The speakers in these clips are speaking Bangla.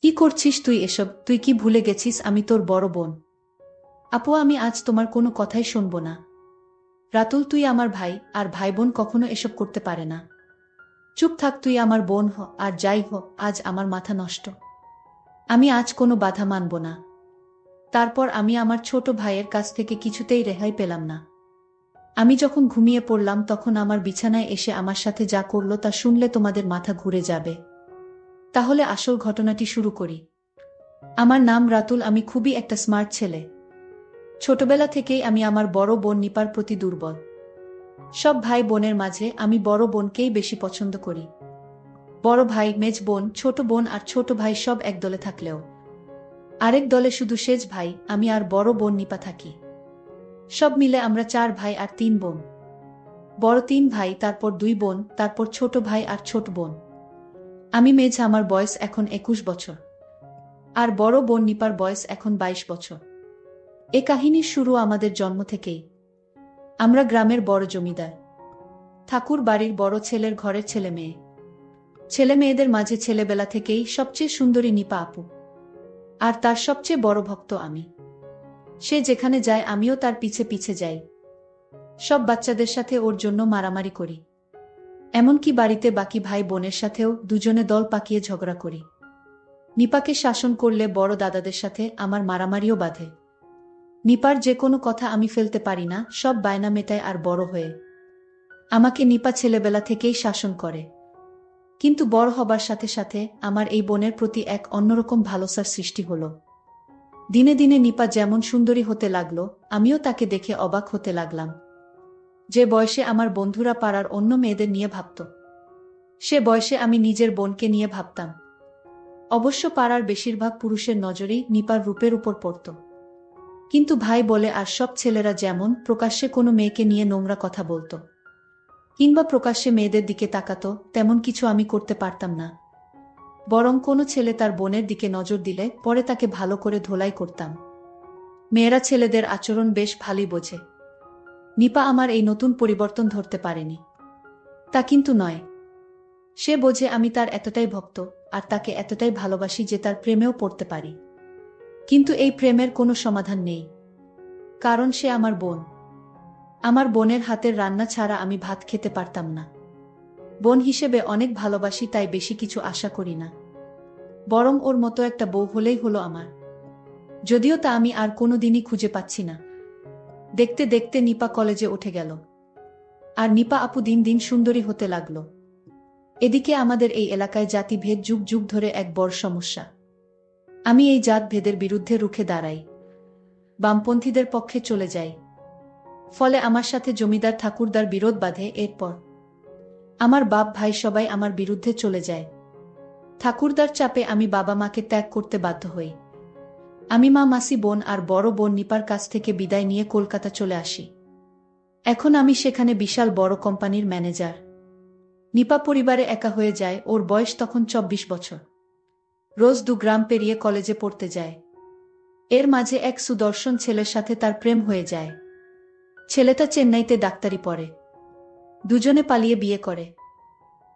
কি করছিস তুই এসব? তুই কি ভুলে গেছিস আমি তোর বড় বোন? আপু, আমি আজ তোমার কোনো কথাই শুনব না। রাতুল, তুই আমার ভাই, আর ভাই বোন কখনো এসব করতে পারে না। চুপ থাক, তুই আমার বোন হ, আর যাই হোক, আজ আমার মাথা নষ্ট। আমি আজ কোনো বাধা মানব না। তারপর আমি আমার ছোট ভাইয়ের কাছ থেকে কিছুতেই রেহাই পেলাম না। আমি যখন ঘুমিয়ে পড়লাম তখন আমার বিছানায় এসে আমার সাথে যা করলো তা শুনলে তোমাদের মাথা ঘুরে যাবে। তাহলে আসল ঘটনাটি শুরু করি। আমার নাম রাতুল, আমি খুবই একটা স্মার্ট ছেলে। ছোটবেলা থেকেই আমি আমার বড় বোন নিপার প্রতি দুর্বল। সব ভাই বোনের মাঝে আমি বড় বোনকেই বেশি পছন্দ করি। বড় ভাই, মেজ বোন, ছোট বোন আর ছোট ভাই সব এক দলে থাকলেও আরেক দলে শুধু সেজ ভাই, আমি আর বড় বোন নিপা থাকি। সব মিলে আমরা 4 ভাই আর 3 বোন। বড় 3 ভাই, তারপর 2 বোন, তারপর ছোট ভাই আর ছোট বোন। আমি মেজ, আমার বয়স এখন 21 বছর। আর বড় বোন নিপার বয়স এখন 22 বছর। এ কাহিনীর শুরু আমাদের জন্ম থেকেই। আমরা গ্রামের বড় জমিদার ঠাকুর বাড়ির বড় ছেলের ঘরের ছেলে মেয়ে। ছেলে মেয়েদের মাঝে ছেলেবেলা থেকেই সবচেয়ে সুন্দরী নিপা আপু। আর তার সবচেয়ে বড় ভক্ত আমি। সে যেখানে যায় আমিও তার পিছে পিছে যাই। সব বাচ্চাদের সাথে ওর জন্য মারামারি করি। এমনকি বাড়িতে বাকি ভাই বোনের সাথেও দুজনে দল পাকিয়ে ঝগড়া করি। নিপাকে শাসন করলে বড় দাদাদের সাথে আমার মারামারিও বাধে। নিপার যে কোনো কথা আমি ফেলতে পারি না, সব বায়না মেটায় আর বড় হয়ে আমাকে নিপা ছেলেবেলা থেকেই শাসন করে। কিন্তু বড় হবার সাথে সাথে আমার এই বোনের প্রতি এক অন্যরকম ভালোবাসার সৃষ্টি হলো। দিনে দিনে নিপা যেমন সুন্দরী হতে লাগলো, আমিও তাকে দেখে অবাক হতে লাগলাম। যে বয়সে আমার বন্ধুরা পাড়ার অন্য মেয়েদের নিয়ে ভাবত, সে বয়সে আমি নিজের বোনকে নিয়ে ভাবতাম। অবশ্য পাড়ার বেশিরভাগ পুরুষের নজরেই নিপার রূপের উপর পড়ত। কিন্তু ভাই বলে আর সব ছেলেরা যেমন প্রকাশ্যে কোনো মেয়েকে নিয়ে নোংরা কথা বলতো কিংবা প্রকাশ্যে মেয়েদের দিকে তাকাতো, তেমন কিছু আমি করতে পারতাম না। বরং কোনো ছেলে তার বোনের দিকে নজর দিলে পরে তাকে ভালো করে ধোলাই করতাম। মেয়েরা ছেলেদের আচরণ বেশ ভালোই বোঝে। নিপা আমার এই নতুন পরিবর্তন ধরতে পারেনি। তা কিন্তু নয়। সে বোঝে আমি তার এতটাই ভক্ত আর তাকে এতটাই ভালোবাসি যে তার প্রেমেও পড়তে পারি। কিন্তু এই প্রেমের কোনো সমাধান নেই, কারণ সে আমার বোন। আমার বোনের হাতের রান্না ছাড়া আমি ভাত খেতে পারতাম না। বোন হিসেবে অনেক ভালোবাসি, তাই বেশি কিছু আশা করি না। বরং ওর মতো একটা বউ হলেই হলো আমার। যদিও তা আমি আর কোনোদিনই খুঁজে পাচ্ছি না। দেখতে দেখতে নিপা কলেজে উঠে গেল। আর নিপা আপু দিন দিন সুন্দরী হতে লাগলো। এদিকে আমাদের এই এলাকায় জাতিভেদ যুগ যুগ ধরে এক বড় সমস্যা। আমি এই জাতভেদের বিরুদ্ধে রুখে দাঁড়াই, বামপন্থীদের পক্ষে চলে যাই। ফলে আমার সাথে জমিদার ঠাকুরদার বিরোধ বাধে। এরপর আমার বাপ ভাই সবাই আমার বিরুদ্ধে চলে যায়। ঠাকুরদার চাপে আমি বাবা মাকে ত্যাগ করতে বাধ্য হই। আমি মা, মাসি, বোন আর বড় বোন নিপার কাছ থেকে বিদায় নিয়ে কলকাতা চলে আসি। এখন আমি সেখানে বিশাল বড় কোম্পানির ম্যানেজার। নিপা পরিবারে একা হয়ে যায়। ওর বয়স তখন 24 বছর। রোজ 2 গ্রাম পেরিয়ে কলেজে পড়তে যায়। এর মাঝে এক সুদর্শন ছেলের সাথে তার প্রেম হয়ে যায়। ছেলেটা চেন্নাইতে ডাক্তারি পড়ে। দুজনে পালিয়ে বিয়ে করে।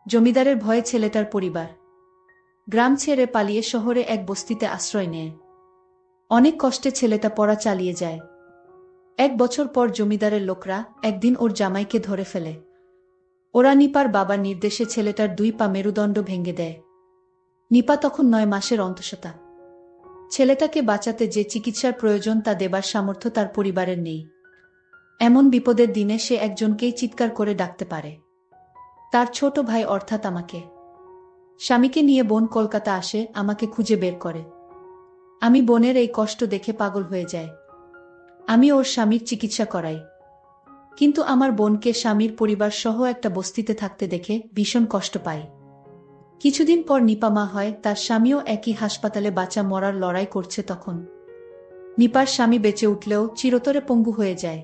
জমিদারের ভয়ে ছেলেটার পরিবার গ্রাম ছেড়ে পালিয়ে শহরে এক বস্তিতে আশ্রয় নেয়। অনেক কষ্টে ছেলেটা পড়া চালিয়ে যায়। 1 বছর পর জমিদারের লোকরা একদিন ওর জামাইকে ধরে ফেলে। ওরা নিপার বাবার নির্দেশে ছেলেটার 2 পা মেরুদণ্ড ভেঙে দেয়। নিপা তখন 9 মাসের অন্তঃসত্ত্বা। ছেলেটাকে বাঁচাতে যে চিকিৎসার প্রয়োজন তা দেবার সামর্থ্য তার পরিবারের নেই। এমন বিপদের দিনে সে একজনকেই চিৎকার করে ডাকতে পারে, তার ছোট ভাই অর্থাৎ আমাকে। স্বামীকে নিয়ে বোন কলকাতা আসে, আমাকে খুঁজে বের করে। আমি বোনের এই কষ্ট দেখে পাগল হয়ে যাই। আমি ওর স্বামীর চিকিৎসা করাই। কিন্তু আমার বোনকে স্বামীর পরিবার সহ একটা বস্তিতে থাকতে দেখে ভীষণ কষ্ট পাই। কিছুদিন পর নিপা মা হয়। তার স্বামীও একই হাসপাতালে বাঁচা মরার লড়াই করছে। তখন নিপার স্বামী বেঁচে উঠলেও চিরতরে পঙ্গু হয়ে যায়।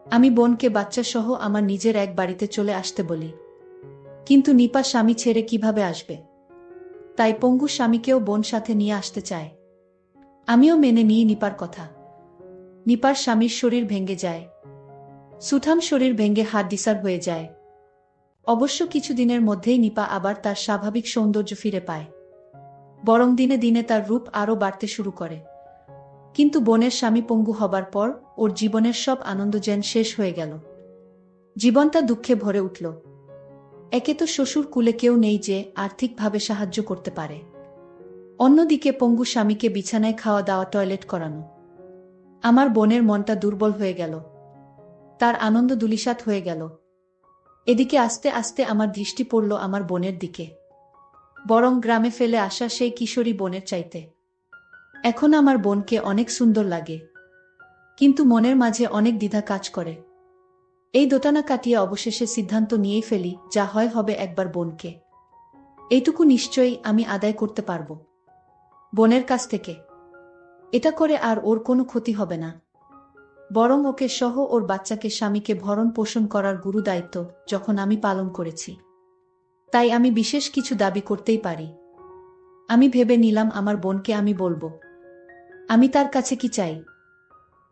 আমি বোনকে বাচ্চা সহ আমার নিজের এক বাড়িতে চলে আসতে বলি, কিন্তু নিপা স্বামী ছেড়ে কিভাবে আসবে। তাই পঙ্গু স্বামীকেও বোন সাথে নিয়ে আসতে চায়। আমিও মেনে নিই নিপার কথা। নিপার স্বামীর শরীর ভেঙে যায়। সুঠাম শরীর ভেঙে হাড়দিসার হয়ে যায়। অবশ্য কিছুদিনের মধ্যেই নিপা আবার তার স্বাভাবিক সৌন্দর্য ফিরে পায়। বরং দিনে দিনে তার রূপ আরও বাড়তে শুরু করে। কিন্তু বোনের স্বামী পঙ্গু হবার পর ওর জীবনের সব আনন্দ যেন শেষ হয়ে গেল। জীবনটা দুঃখে ভরে উঠল। একে তো শ্বশুর কুলে কেউ নেই যে আর্থিকভাবে সাহায্য করতে পারে, অন্যদিকে পঙ্গু স্বামীকে বিছানায় খাওয়া দাওয়া, টয়লেট করানো। আমার বোনের মনটা দুর্বল হয়ে গেল, তার আনন্দ দুলিশাত হয়ে গেল। এদিকে আস্তে আস্তে আমার দৃষ্টি পড়ল আমার বোনের দিকে, বরং গ্রামে ফেলে আসা সেই কিশোরী বোনের চাইতে। এখন আমার বোনকে অনেক সুন্দর লাগে, কিন্তু মনের মাঝে অনেক দ্বিধা কাজ করে। এই দোটানা কাটিয়ে অবশেষে সিদ্ধান্ত নিয়েই ফেলি, যা হয় হবে, একবার বোনকে। এইটুকু নিশ্চয়ই আমি আদায় করতে পারব বোনের কাছ থেকে। এটা করে আর ওর কোনো ক্ষতি হবে না, বরং ওকে সহ ওর বাচ্চাকে স্বামীকে ভরণ পোষণ করার গুরু দায়িত্ব যখন আমি পালন করেছি, তাই আমি বিশেষ কিছু দাবি করতেই পারি। আমি ভেবে নিলাম আমার বোনকে আমি বলবো আমি তার কাছে কি চাই।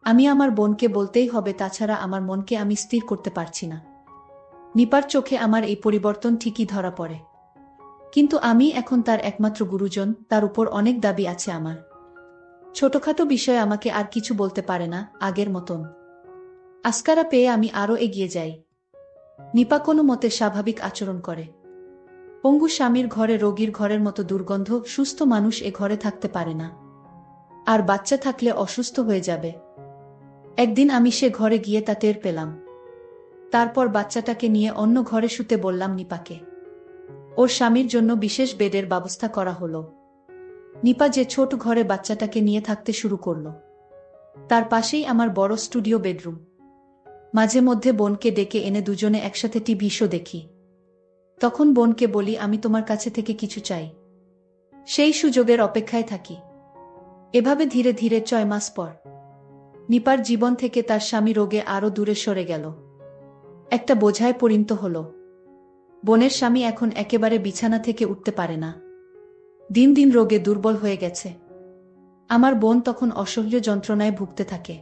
আমি আমার বোনকে বলতেই হবে, তাছাড়া আমার মনকে আমি স্থির করতে পারছি না। নিপার চোখে আমার এই পরিবর্তন ঠিকই ধরা পড়ে, কিন্তু আমি এখন তার একমাত্র গুরুজন, তার উপর অনেক দাবি আছে আমার। ছোটখাটো বিষয়ে আমাকে আর কিছু বলতে পারে না আগের মতন। আস্কারা পেয়ে আমি আরও এগিয়ে যাই। নিপা কোনো মতে স্বাভাবিক আচরণ করে। পঙ্গু স্বামীর ঘরে রোগীর ঘরের মতো দুর্গন্ধ, সুস্থ মানুষ এ ঘরে থাকতে পারে না, আর বাচ্চা থাকলে অসুস্থ হয়ে যাবে। একদিন আমি সে ঘরে গিয়ে তা টের পেলাম। তারপর বাচ্চাটাকে নিয়ে অন্য ঘরে শুতে বললাম নিপাকে। ওর স্বামীর জন্য বিশেষ বেডের ব্যবস্থা করা হলো। নিপা যে ছোট ঘরে বাচ্চাটাকে নিয়ে থাকতে শুরু করলো, তার পাশেই আমার বড় স্টুডিও বেডরুম। মাঝে মধ্যে বোনকে ডেকে এনে দুজনে একসাথে টিভি শো দেখি। তখন বোনকে বলি আমি তোমার কাছে থেকে কিছু চাই, সেই সুযোগের অপেক্ষায় থাকি। এভাবে ধীরে ধীরে 6 মাস পর নিপার জীবন থেকে তার স্বামী রোগে আরও দূরে সরে গেল, একটা বোঝায় পরিণত হল। বোনের স্বামী এখন একেবারে বিছানা থেকে উঠতে পারে না, দিন দিন রোগে দুর্বল হয়ে গেছে। আমার বোন তখন অসহ্য যন্ত্রণায় ভুগতে থাকে।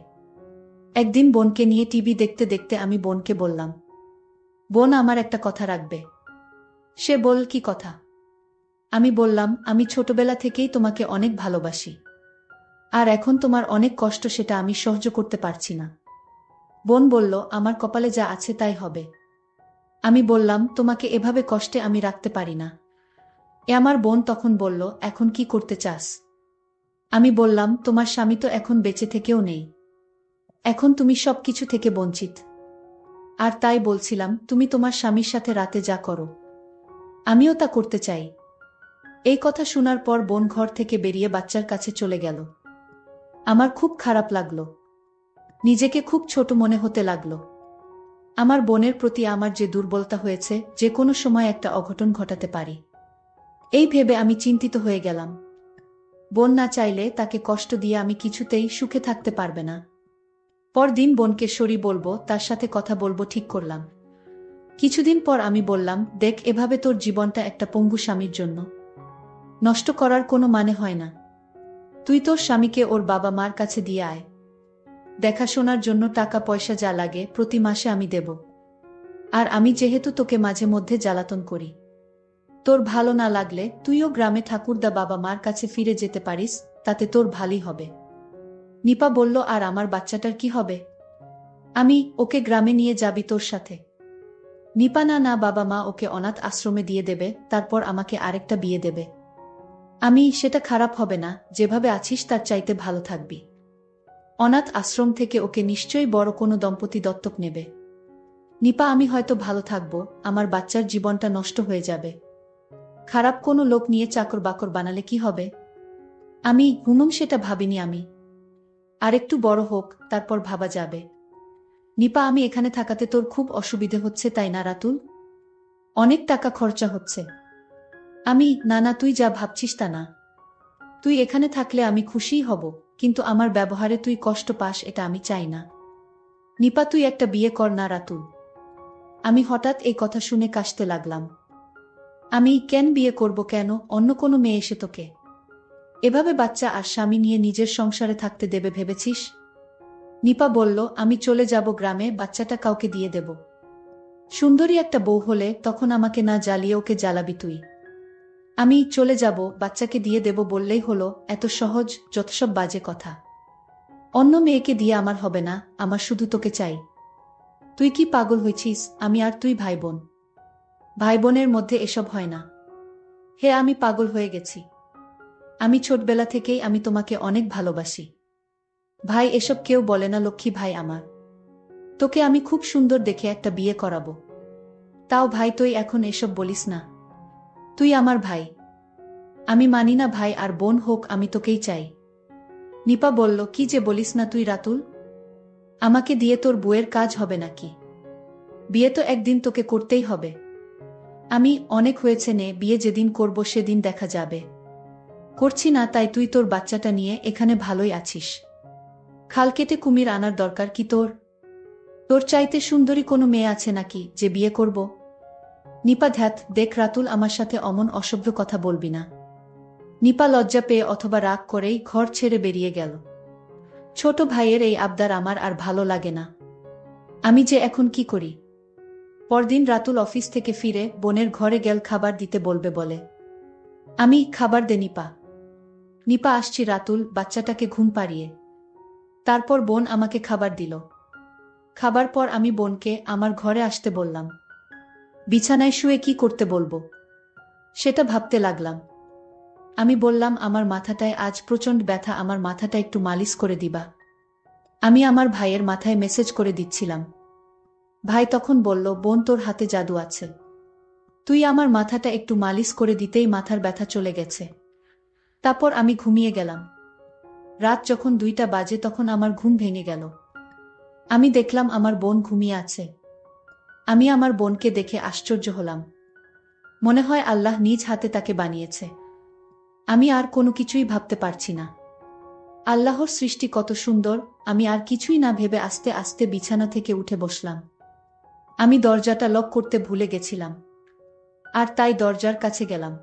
একদিন বোনকে নিয়ে টিভি দেখতে দেখতে আমি বোনকে বললাম, বোন আমার একটা কথা রাখবে। সে বল, কি কথা? আমি বললাম, আমি ছোটবেলা থেকেই তোমাকে অনেক ভালোবাসি, আর এখন তোমার অনেক কষ্ট, সেটা আমি সহ্য করতে পারছি না। বোন বলল, আমার কপালে যা আছে তাই হবে। আমি বললাম, তোমাকে এভাবে কষ্টে আমি রাখতে পারি না। আমার বোন তখন বলল, এখন কি করতে চাস? আমি বললাম, তোমার স্বামী তো এখন বেঁচে থেকেও নেই, এখন তুমি সব কিছু থেকে বঞ্চিত। আর তাই বলছিলাম, তুমি তোমার স্বামীর সাথে রাতে যা করো আমিও তা করতে চাই। এই কথা শোনার পর বোন ঘর থেকে বেরিয়ে বাচ্চার কাছে চলে গেল। আমার খুব খারাপ লাগলো, নিজেকে খুব ছোট মনে হতে লাগলো। আমার বোনের প্রতি আমার যে দুর্বলতা হয়েছে, যে কোনো সময় একটা অঘটন ঘটাতে পারি, এই ভেবে আমি চিন্তিত হয়ে গেলাম। বোন না চাইলে তাকে কষ্ট দিয়ে আমি কিছুতেই সুখে থাকতে পারবে না। পরদিন বোনকে সরি বলবো, তার সাথে কথা বলবো ঠিক করলাম। কিছুদিন পর আমি বললাম, দেখ, এভাবে তোর জীবনটা একটা পঙ্গু স্বামীর জন্য নষ্ট করার কোনো মানে হয় না। তুই তোর স্বামীকে ওর বাবা মার কাছে দিয়ে আয়, দেখাশোনার জন্য টাকা পয়সা যা লাগে প্রতি মাসে আমি দেব। আর আমি যেহেতু তোকে মাঝে মধ্যে জ্বালাতন করি, তোর ভালো না লাগলে তুইও গ্রামে ঠাকুরদা বাবা মার কাছে ফিরে যেতে পারিস, তাতে তোর ভালোই হবে। নিপা বলল, আর আমার বাচ্চাটার কি হবে? আমি ওকে গ্রামে নিয়ে যাবি তোর সাথে? নিপা, না না, বাবা মা ওকে অনাথ আশ্রমে দিয়ে দেবে, তারপর আমাকে আরেকটা বিয়ে দেবে। আমি, সেটা খারাপ হবে না, যেভাবে আছিস তার চাইতে ভালো থাকবি। অনাথ আশ্রম থেকে ওকে নিশ্চয়ই বড় কোনো দম্পতি দত্তক নেবে। নিপা, আমি হয়তো ভালো থাকব, আমার বাচ্চার জীবনটা নষ্ট হয়ে যাবে। খারাপ কোনো লোক নিয়ে চাকর বাকর বানালে কি হবে? আমি সেটা ভাবিনি। আমি আরেকটু বড় হোক, তারপর ভাবা যাবে। নিপা, আমি এখানে থাকাতে তোর খুব অসুবিধে হচ্ছে তাই না রাতুল? অনেক টাকা খরচা হচ্ছে। আমি, না না, তুই যা ভাবছিস তা না। তুই এখানে থাকলে আমি খুশিই হব, কিন্তু আমার ব্যবহারে তুই কষ্ট পাস এটা আমি চাই না। নিপা, তুই একটা বিয়ে কর না রাতুল। আমি হঠাৎ এই কথা শুনে কাশতে লাগলাম। আমি কেন বিয়ে করব? কেন অন্য কোনো মেয়ে এসে তোকে এভাবে বাচ্চা আর স্বামী নিয়ে নিজের সংসারে থাকতে দেবে ভেবেছিস? নিপা বলল, আমি চলে যাব গ্রামে, বাচ্চাটা কাউকে দিয়ে দেব। সুন্দরী একটা বউ হলে তখন আমাকে না জ্বালিয়ে ওকে জ্বালাবি তুই। আমি চলে যাব, বাচ্চাকে দিয়ে দেব বললেই হলো, এত সহজ? যত সব বাজে কথা। অন্য মেয়েকে দিয়ে আমার হবে না, আমার শুধু তোকে চাই। তুই কি পাগল হয়েছিস? আমি আর তুই ভাই বোন। ভাই বোনের মধ্যে এসব হয় না। হে, আমি পাগল হয়ে গেছি। আমি ছোটবেলা থেকেই আমি তোমাকে অনেক ভালোবাসি। ভাই এসব কেউ বলে না লক্ষ্মী ভাই আমার। তোকে আমি খুব সুন্দর দেখে একটা বিয়ে করাবো। তাও ভাই তুই এখন এসব বলিস না। তুই আমার ভাই। আমি মানি না ভাই আর বোন হোক, আমি তোকেই চাই। নিপা বলল, কি যে বলিস না তুই রাতুল। আমাকে দিয়ে তোর বউয়ের কাজ হবে নাকি? বিয়ে তো একদিন তোকে করতেই হবে। আমি অনেক হয়েছে নে, বিয়ে যেদিন করব সেদিন দেখা যাবে। করছি না তাই তুই তোর বাচ্চাটা নিয়ে এখানে ভালোই আছিস। খাল কেটে কুমির আনার দরকার কি তোর? তোর চাইতে সুন্দরী কোনো মেয়ে আছে নাকি যে বিয়ে করব? নিপা ধ্যাত, দেখ রাতুল, আমার সাথে অমন অসভ্য কথা বলবি না। নিপা লজ্জা পেয়ে অথবা রাগ করেই ঘর ছেড়ে বেরিয়ে গেল। ছোট ভাইয়ের এই আবদার আমার আর ভালো লাগে না। আমি যে এখন কি করি? পরদিন রাতুল অফিস থেকে ফিরে বোনের ঘরে গেল খাবার দিতে বলবে বলে। আমি খাবার দে নিপা। নিপা আসছি রাতুল, বাচ্চাটাকে ঘুম পাড়িয়ে। তারপর বোন আমাকে খাবার দিল। খাবার পর আমি বোনকে আমার ঘরে আসতে বললাম। বিছানায় শুয়ে কি করতে বলবো সেটা ভাবতে লাগলাম। আমি বললাম, আমার মাথাটায় আজ প্রচণ্ড ব্যথা, আমার মাথাটা একটু মালিশ করে দিবা। আমি আমার ভাইয়ের মাথায় মেসেজ করে দিচ্ছিলাম। ভাই তখন বলল, বোন তোর হাতে জাদু আছে। তুই আমার মাথাটা একটু মালিশ করে দিতেই মাথার ব্যথা চলে গেছে। তারপর আমি ঘুমিয়ে গেলাম। রাত যখন 2টা বাজে তখন আমার ঘুম ভেঙে গেল। আমি দেখলাম আমার বোন ঘুমিয়ে আছে। আমি আমার বোনকে দেখে আশ্চর্য হলাম। মনে হয় আল্লাহ নিজ হাতে তাকে বানিয়েছে। আমি আর কোনো কিছুই ভাবতে পারছি না। আল্লাহর সৃষ্টি কত সুন্দর। আমি আর কিছুই না ভেবে আস্তে আস্তে বিছানা থেকে উঠে বসলাম। আমি দরজাটা লক করতে ভুলে গেছিলাম, আর তাই দরজার কাছে গেলাম।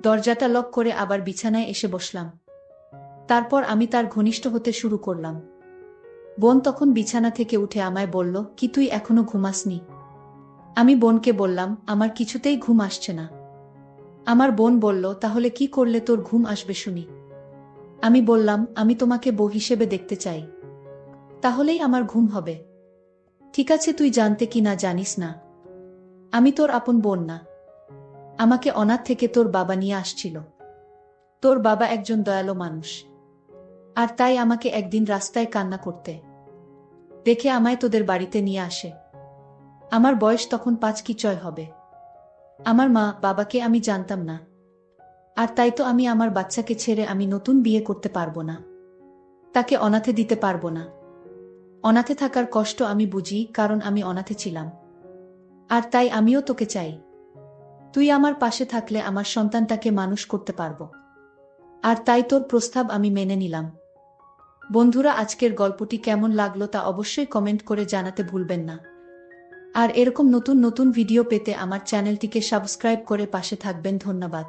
দরজাটা লক করে আবার বিছানায় এসে বসলাম। তারপর আমি তার ঘনিষ্ঠ হতে শুরু করলাম। বোন তখন বিছানা থেকে উঠে আমায় বলল, কি তুই এখনো ঘুমাসনি? আমি বোনকে বললাম, আমার কিছুতেই ঘুম আসছে না। আমার বোন বলল, তাহলে কি করলে তোর ঘুম আসবে শুনি? আমি বললাম, আমি তোমাকে বউ হিসেবে দেখতে চাই, তাহলেই আমার ঘুম হবে। ঠিক আছে, তুই জানতে কি না জানিস না, আমি তোর আপন বোন না। আমাকে অনাথ থেকে তোর বাবা নিয়ে আসছিল। তোর বাবা একজন দয়ালু মানুষ, আর তাই আমাকে একদিন রাস্তায় কান্না করতে দেখে আমায় তোদের বাড়িতে নিয়ে আসে। আমার বয়স তখন 5 কি 6 হবে। আমার মা বাবাকে আমি জানতাম না, আর তাই তো আমি আমার বাচ্চাকে ছেড়ে আমি নতুন বিয়ে করতে পারবো না। তাকে অনাথে দিতে পারবো না। অনাথে থাকার কষ্ট আমি বুঝি, কারণ আমি অনাথে ছিলাম। আর তাই আমিও তোকে চাই। তুই আমার পাশে থাকলে আমার সন্তানটাকে মানুষ করতে পারবো। আর তাই তোর প্রস্তাব আমি মেনে নিলাম। বন্ধুরা, আজকের গল্পটি কেমন লাগলো তা অবশ্যই কমেন্ট করে জানাতে ভুলবেন না। আর এরকম নতুন নতুন ভিডিও পেতে আমার চ্যানেলটিকে সাবস্ক্রাইব করে পাশে থাকবেন। ধন্যবাদ।